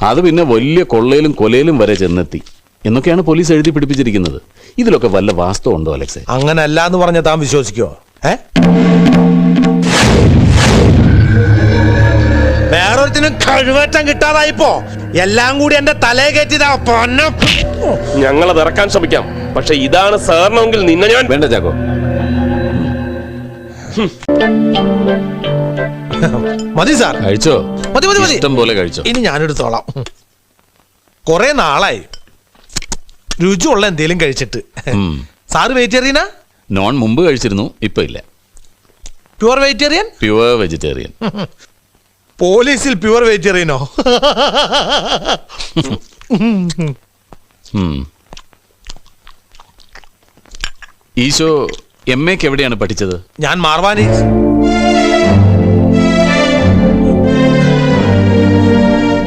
അത് പിന്നെ വലിയ കൊള്ളയിലും കൊലയിലും വരെ ചെന്നെത്തി എന്നൊക്കെയാണ് പോലീസ് എഴുതി പിടിപ്പിച്ചിരിക്കുന്നത്. ഇതിലൊക്കെ വല്ല വാസ്തവം ഉണ്ടോ അലക്സേ? അങ്ങനല്ല എന്ന് പറഞ്ഞ താൻ വിശ്വസിക്കോ? വേറൊരുത്തിനും കഴിവേറ്റം കിട്ടാതായിപ്പോ എല്ലാം കൂടി എന്റെ തലയെ കയറ്റിയതാ. ഞങ്ങളത് ഇറക്കാൻ ശ്രമിക്കാം, പക്ഷെ ഇതാണ് സാറിനെങ്കിൽ നിന്നെ ഞാൻ... വേണ്ട ചാക്കോ, മതി സാർ, കഴിച്ചോ? മതി മതി മതി, ഇഷ്ടം പോലെ കഴിച്ചോ. ഇനി ഞാനെടുത്തോളാം. കുറെ നാളായി രുചിയുള്ള എന്തേലും കഴിച്ചിട്ട്. സാറ് വെജിറ്റേറിയനാ? നോൺ മുമ്പ് കഴിച്ചിരുന്നു, ഇപ്പൊ ഇല്ല. Pure vegetarian? Pure vegetarian. പോലീസിൽ പ്യുവർ വെജിറ്റേറിയനോ? ഈശോ MAക്ക് എവിടെയാണ് പഠിച്ചത്? ഞാൻ മാർവാനി.